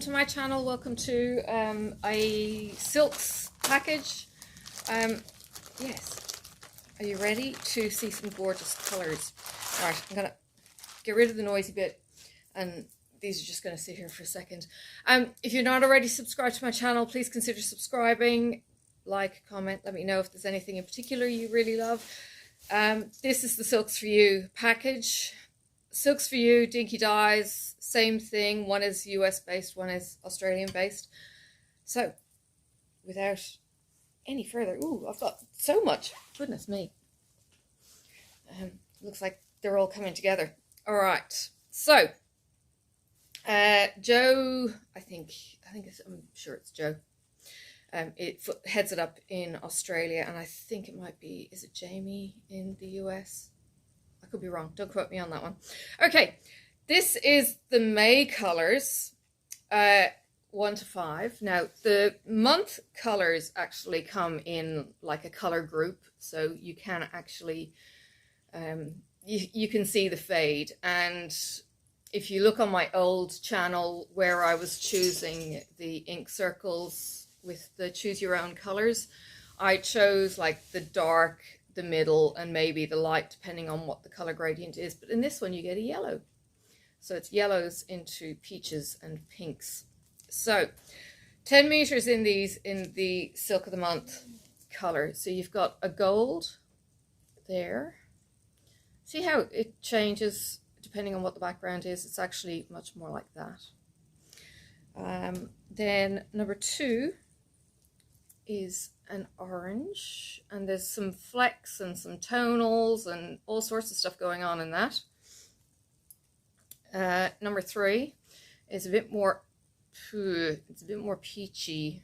to my channel. Welcome to a silks package. Yes, are you ready to see some gorgeous colors? All right, I'm gonna get rid of the noisy bit, and these are just gonna sit here for a second. If you're not already subscribed to my channel, please consider subscribing. Like, comment, let me know if there's anything in particular you really love. This is the Silks4u package. Silks4u, Dinky Dyes, same thing. One is US based, one is Australian based. So, without any further, ooh, I've got so much. Goodness me. Looks like they're all coming together. All right. So, Joe, I'm sure it's Joe. It heads it up in Australia, and I think it might be, is it Jamie in the US? I could be wrong. Don't quote me on that one. Okay, this is the May colors, 1 to 5. Now, the month colors actually come in like a color group, so you can actually, you can see the fade. And if you look on my old channel where I was choosing the ink circles with the choose your own colors, I chose like the dark, the middle, and maybe the light, depending on what the color gradient is. But in this one you get a yellow, so it's yellows into peaches and pinks. So 10 meters in these, in the Silk of the Month color. So you've got a gold there. See how it changes depending on what the background is? It's actually much more like that. Then number 2 is an orange, and there's some flecks and some tonals and all sorts of stuff going on in that. Number 3 is a bit more, it's a bit more peachy.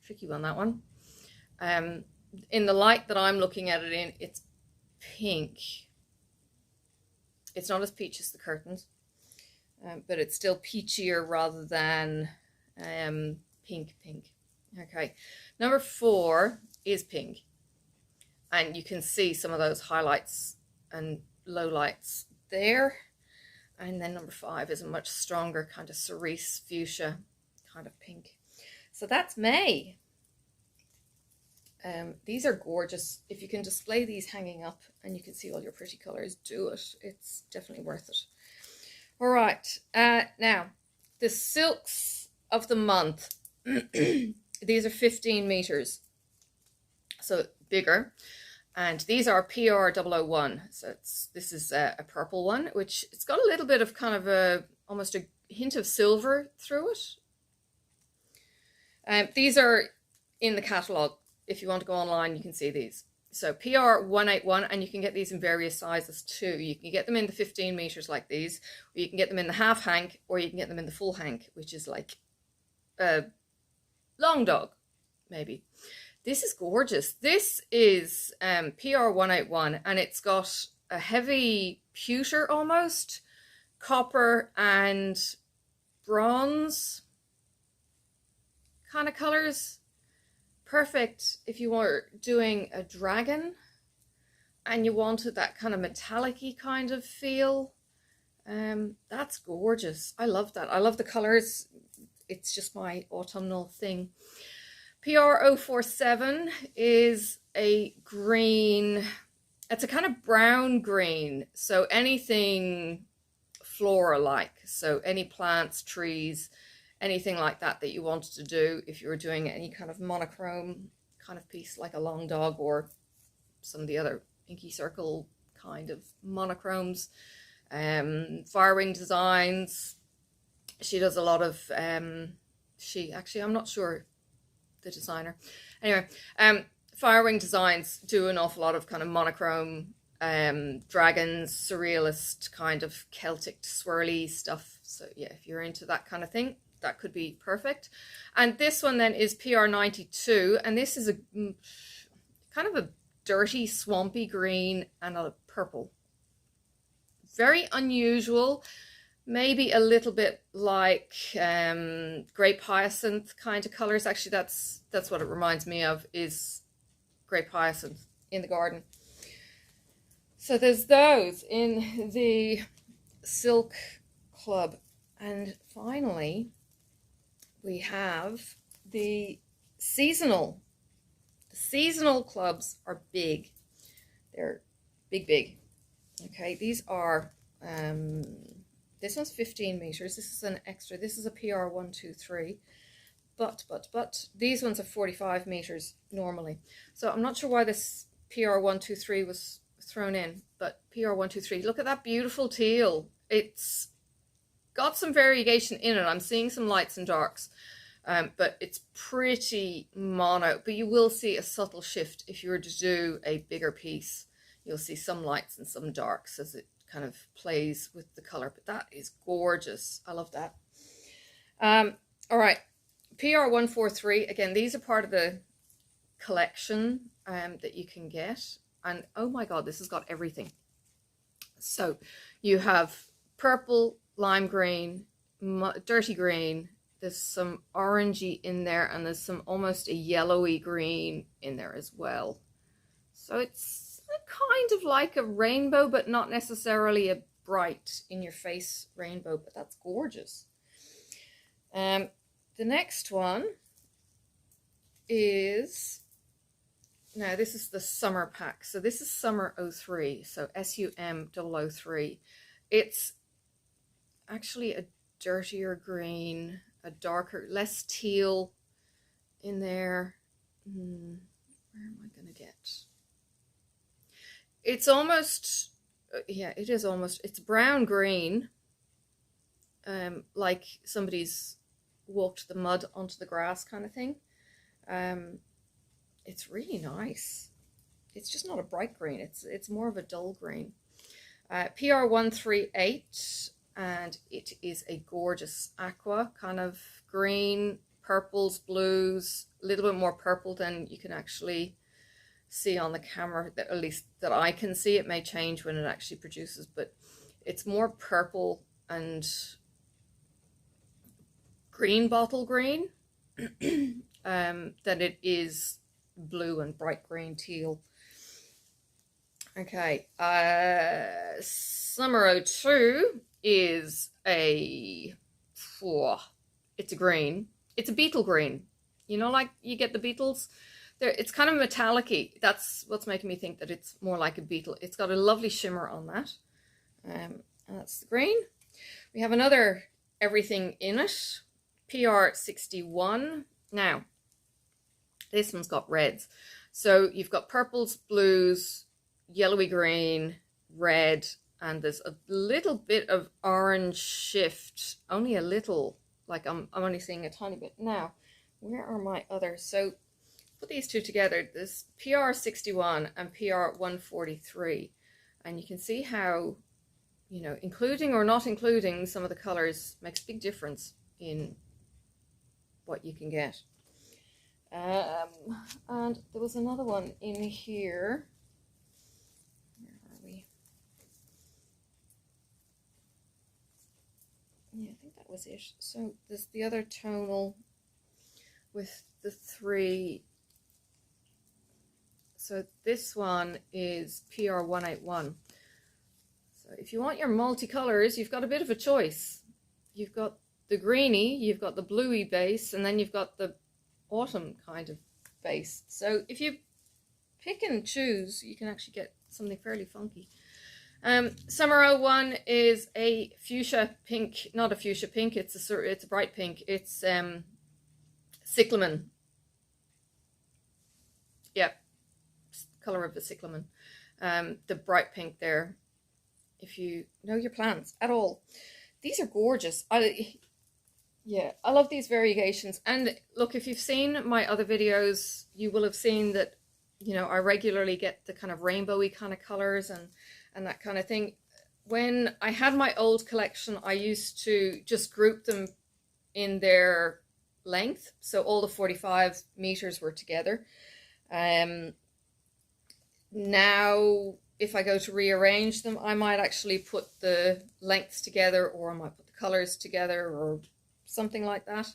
Tricky one, that one. In the light that I'm looking at it in, it's pink. It's not as peach as the curtains, but it's still peachier rather than pink. Okay, number 4 is pink, and you can see some of those highlights and lowlights there. And then number 5 is a much stronger kind of cerise fuchsia kind of pink. So that's May. These are gorgeous. If you can display these hanging up and you can see all your pretty colors, do it. It's definitely worth it. All right, now the Silks of the Month. These are 15 meters, so bigger, and these are PR001. So this is a purple one, which it's got a little bit of kind of almost a hint of silver through it. These are in the catalogue. If you want to go online, you can see these. So PR181, and you can get these in various sizes too. You can get them in the 15 meters like these, or you can get them in the half hank, or you can get them in the full hank, which is like a long dog, maybe. This is gorgeous. This is PR181, and it's got a heavy pewter, almost copper and bronze kind of colors. Perfect if you were doing a dragon and you wanted that kind of metallic-y kind of feel. That's gorgeous. I love that. I love the colors. It's just my autumnal thing. PR047 is a green. It's a kind of brown green. So anything flora-like. So any plants, trees, anything like that that you wanted to do, if you were doing any kind of monochrome kind of piece, like a long dog or some of the other inky circle kind of monochromes. Fire-wing designs. She does a lot of, I'm not sure the designer. Anyway, Fire-wing designs do an awful lot of kind of monochrome, dragons, surrealist kind of Celtic swirly stuff. So yeah, if you're into that kind of thing, that could be perfect. And this one then is PR92, and this is a kind of a dirty, swampy green and a purple. Very unusual. Maybe a little bit like grape hyacinth kind of colors. Actually, that's what it reminds me of, is grape hyacinth in the garden. So there's those in the Silk Club. And finally, we have the seasonal. The seasonal clubs are big. They're big. Okay, these are, this one's 15 meters. This is an extra. This is a PR123. But these ones are 45 meters normally. So I'm not sure why this PR123 was thrown in, but PR123, look at that beautiful teal. It's got some variegation in it. I'm seeing some lights and darks, but it's pretty mono. But you will see a subtle shift if you were to do a bigger piece. You'll see some lights and some darks as it kind of plays with the color. But that is gorgeous. I love that. All right, PR143. Again, these are part of the collection that you can get. And oh my God, this has got everything. So you have purple, lime green, dirty green. There's some orangey in there, and there's some almost a yellowy green in there as well. So it's kind of like a rainbow, but not necessarily a bright in your face rainbow, but that's gorgeous. The next one is, now this is the summer pack. So this is Summer 03, so SUM003. It's actually a dirtier green, a darker, less teal in there. Where am I going to get? It's almost, yeah, it is almost, it's brown green, like somebody's walked the mud onto the grass kind of thing. It's really nice. It's just not a bright green. It's more of a dull green. PR138, and it is a gorgeous aqua kind of green, purples, blues, a little bit more purple than you can actually see on the camera, that at least that I can see. It may change when it actually produces, but it's more purple and green, bottle green, than it is blue and bright green teal. Okay, Summer 02 is a, it's a green. It's a beetle green. You know, like you get the beetles? It's kind of metallic-y. That's what's making me think that it's more like a beetle. It's got a lovely shimmer on that. And that's the green. We have another everything in it, PR61. Now, this one's got reds. So you've got purples, blues, yellowy green, red, and there's a little bit of orange shift. Only a little, like I'm only seeing a tiny bit. Now, where are my others? So put these two together, this PR61 and PR143, and you can see how, you know, including or not including some of the colors makes a big difference in what you can get. And there was another one in here. Where are we? Yeah, I think that was it. So there's the other tonal with the three. So this one is PR181. So if you want your multicolors, you've got a bit of a choice. You've got the greeny, you've got the bluey base, and then you've got the autumn kind of base. So if you pick and choose, you can actually get something fairly funky. Summer 01 is a fuchsia pink, not a fuchsia pink, it's a bright pink. It's cyclamen. Yep. Color of the cyclamen, the bright pink there. If you know your plants at all, these are gorgeous. I love these variegations. And look, if you've seen my other videos, you will have seen that, you know, I regularly get the kind of rainbowy kind of colors and that kind of thing. When I had my old collection, I used to just group them in their length, so all the 45 meters were together. Now, if I go to rearrange them, I might actually put the lengths together, or I might put the colors together, or something like that.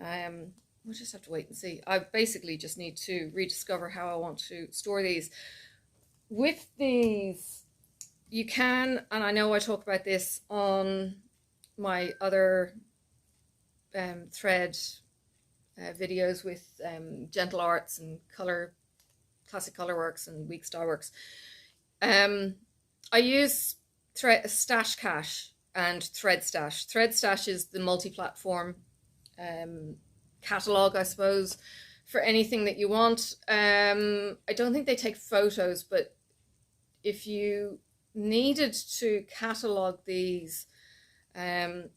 We'll just have to wait and see. I basically just need to rediscover how I want to store these. With these, you can, and I know I talk about this on my other thread videos with Gentle Arts and Classic Colorworks and Week Star Works. I use Stash Cache and ThreadStash. ThreadStash is the multi-platform catalog, I suppose, for anything that you want. I don't think they take photos, but if you needed to catalog these, and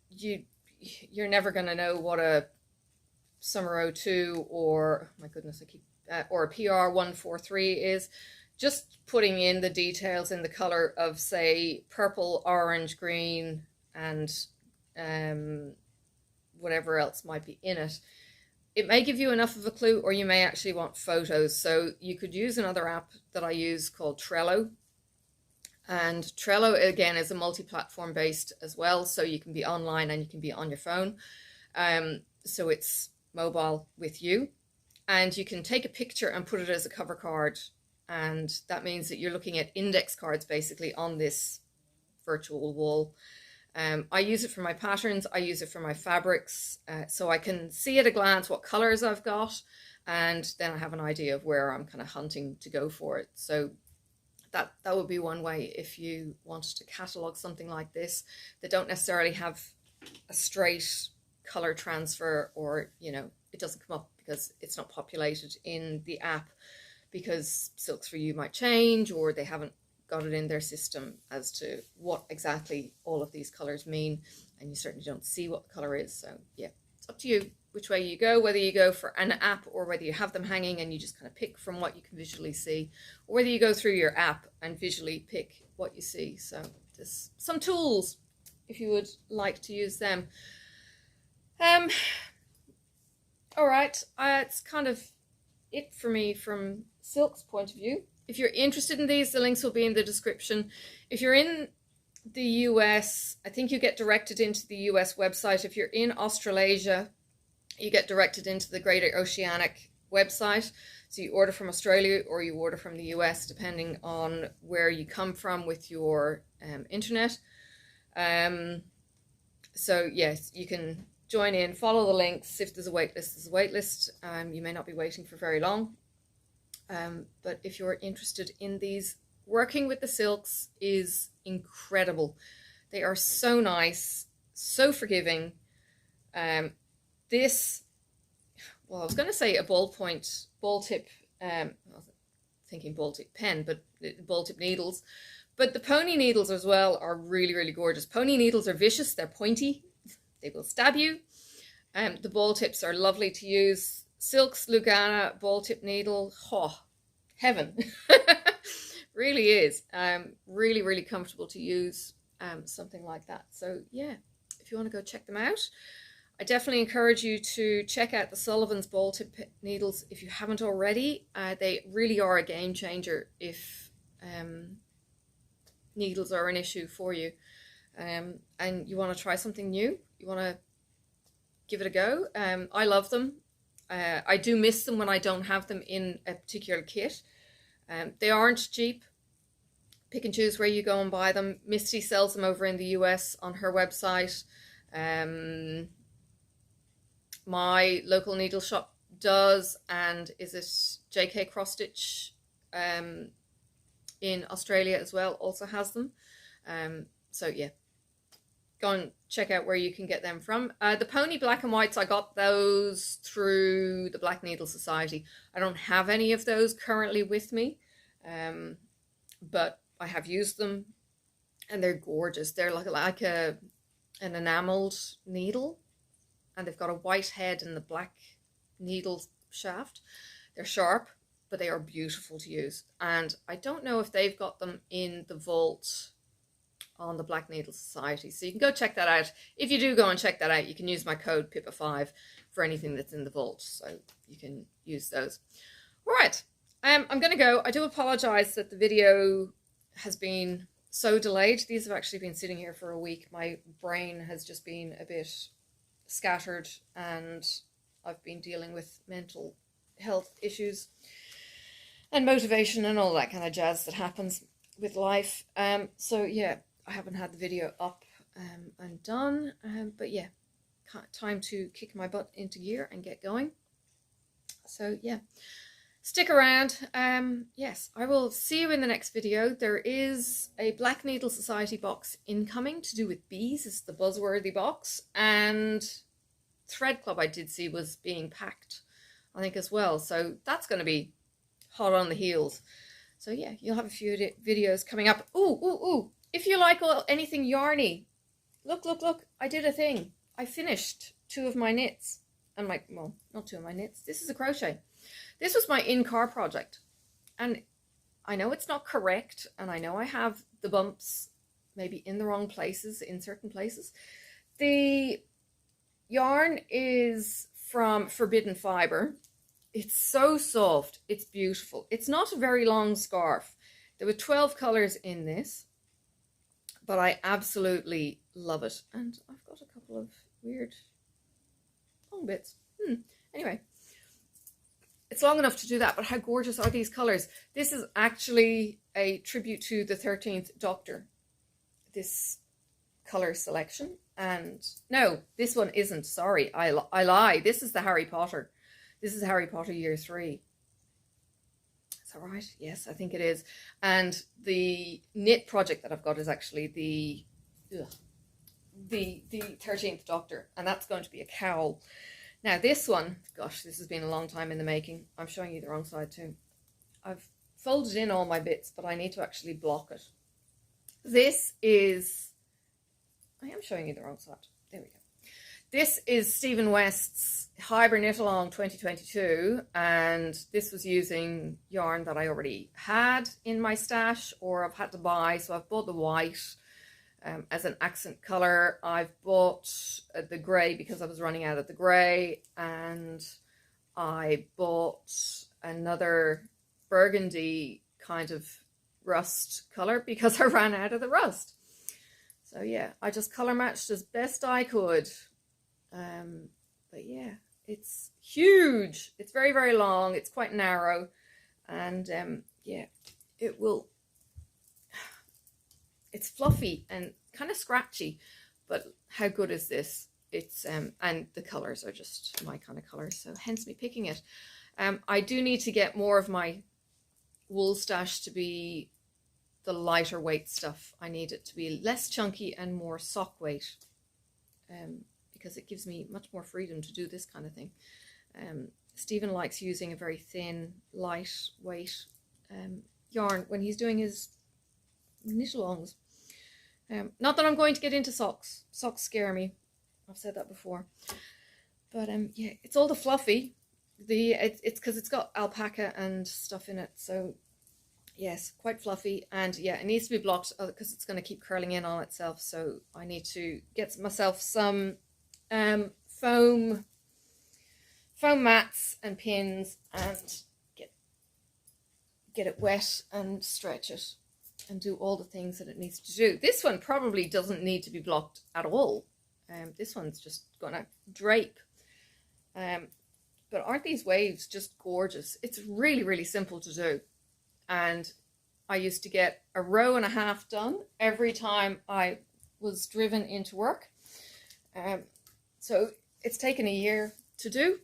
you're never going to know what a Summer 02 or, my goodness, or a PR 143 is. Just putting in the details in the color of, say, purple, orange, green, and whatever else might be in it. It may give you enough of a clue, or you may actually want photos. So you could use another app that I use called Trello. And Trello, again, is a multi-platform based as well. So you can be online and you can be on your phone. So it's mobile with you. And you can take a picture and put it as a cover card. And that means that you're looking at index cards basically on this virtual wall. I use it for my patterns. I use it for my fabrics. So I can see at a glance what colors I've got. And then I have an idea of where I'm kind of hunting to go for it. So that would be one way if you wanted to catalog something like this that don't necessarily have a straight color transfer, or, you know, it doesn't come up because it's not populated in the app, because Silks4u might change, or they haven't got it in their system as to what exactly all of these colors mean, and you certainly don't see what the color is. So yeah, it's up to you which way you go, whether you go for an app or whether you have them hanging and you just kind of pick from what you can visually see, or whether you go through your app and visually pick what you see. So there's some tools if you would like to use them. All right, it's kind of it for me from Silk's point of view. If you're interested in these, the links will be in the description. If you're in the US, I think you get directed into the US website. If you're in Australasia, you get directed into the Greater Oceanic website. So you order from Australia or you order from the US, depending on where you come from with your internet. So yes, you can join in, follow the links. If there's a wait list, there's a wait list. You may not be waiting for very long. But if you're interested in these, working with the silks is incredible. They are so nice, so forgiving. This, well, I was going to say a ball tip, I was thinking ball tip pen, but ball tip needles. But the pony needles as well are really, really gorgeous. Pony needles are vicious, they're pointy, they will stab you. The ball tips are lovely to use. Silks Lugana ball tip needle, oh, heaven. Really is. Really, really comfortable to use, something like that. So yeah, if you want to go check them out, I definitely encourage you to check out the Sullivan's ball tip needles if you haven't already. They really are a game changer if needles are an issue for you, and you want to try something new, you want to give it a go. I love them. I do miss them when I don't have them in a particular kit. They aren't cheap. Pick and choose where you go and buy them. Misty sells them over in the US on her website. My local needle shop does, and is it JK Cross Stitch in Australia as well also has them. So yeah, go and check out where you can get them from. The pony black and whites, I got those through the Black Needle Society. I don't have any of those currently with me, but I have used them and they're gorgeous. They're like an enameled needle, and they've got a white head and the black needle shaft. They're sharp, but they are beautiful to use. And I don't know if they've got them in the vault on the Black Needle Society. So you can go check that out. If you do go and check that out, you can use my code PIPPA5 for anything that's in the vault. So you can use those. All right, I'm going to go. I do apologize that the video has been so delayed. These have actually been sitting here for a week. My brain has just been a bit scattered and I've been dealing with mental health issues and motivation and all that kind of jazz that happens with life. So yeah, I haven't had the video up and done, but yeah, time to kick my butt into gear and get going. So yeah, stick around. Yes, I will see you in the next video. There is a Black Needle Society box incoming to do with bees. It's the Buzzworthy box, and Thread Club I did see was being packed, I think, as well. So that's going to be hot on the heels. So yeah, you'll have a few videos coming up. Ooh. If you like anything yarny, look. I did a thing. I finished 2 of my knits. And well, not 2 of my knits. This is a crochet. This was my in-car project. And I know it's not correct. And I know I have the bumps maybe in the wrong places, in certain places. The yarn is from Forbidden Fiber. It's so soft. It's beautiful. It's not a very long scarf. There were 12 colors in this, but I absolutely love it. And I've got a couple of weird long bits. Anyway, it's long enough to do that, but how gorgeous are these colors? This is actually a tribute to the 13th Doctor, this color selection. And no, this one isn't. Sorry, I lie. This is the Harry Potter. This is Harry Potter Year 3. Is that right? Yes, I think it is. And the knit project that I've got is actually the 13th Doctor, and that's going to be a cowl. Now this one, gosh, this has been a long time in the making. I'm showing you the wrong side too. I've folded in all my bits, but I need to actually block it. This is, I am showing you the wrong side. There we go. This is Stephen West's Hybrid Knit Along 2022, and this was using yarn that I already had in my stash or I've had to buy. So I've bought the white as an accent color. I've bought the grey because I was running out of the grey, and I bought another burgundy kind of rust color because I ran out of the rust. So yeah, I just color matched as best I could. But yeah, it's huge. It's very, very long. It's quite narrow, and yeah, it's fluffy and kind of scratchy, but how good is this? It's and the colors are just my kind of colors, so hence me picking it. I do need to get more of my wool stash to be the lighter weight stuff. I need it to be less chunky and more sock weight, because it gives me much more freedom to do this kind of thing. Stephen likes using a very thin, lightweight yarn when he's doing his knit-alongs. Not that I'm going to get into socks. Socks scare me. I've said that before. But yeah, it's all the fluffy. It's because it's got alpaca and stuff in it. So yes, quite fluffy. And yeah, it needs to be blocked because it's going to keep curling in on itself. So I need to get myself some foam mats and pins and get it wet and stretch it and do all the things that it needs to do. This one probably doesn't need to be blocked at all. This one's just gonna drape. But aren't these waves just gorgeous? It's really, really simple to do. And I used to get a row and a half done every time I was driven into work. So it's taken a year to do,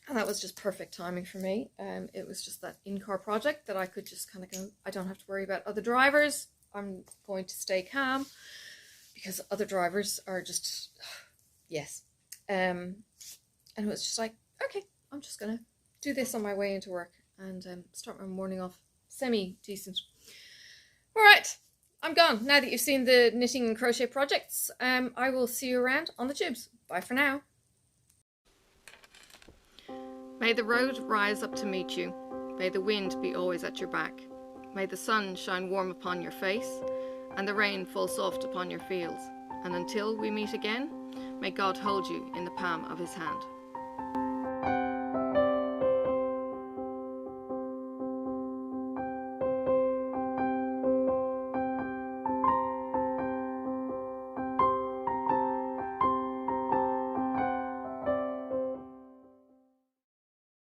and that was just perfect timing for me. It was just that in-car project that I could just kind of go, I don't have to worry about other drivers. I'm going to stay calm because other drivers are just, yes. And it was just like, okay, I'm just going to do this on my way into work and start my morning off semi-decent. All right, I'm gone. Now that you've seen the knitting and crochet projects, I will see you around on the tubes. Bye for now. May the road rise up to meet you. May the wind be always at your back. May the sun shine warm upon your face and the rain fall soft upon your fields. And until we meet again, may God hold you in the palm of his hand.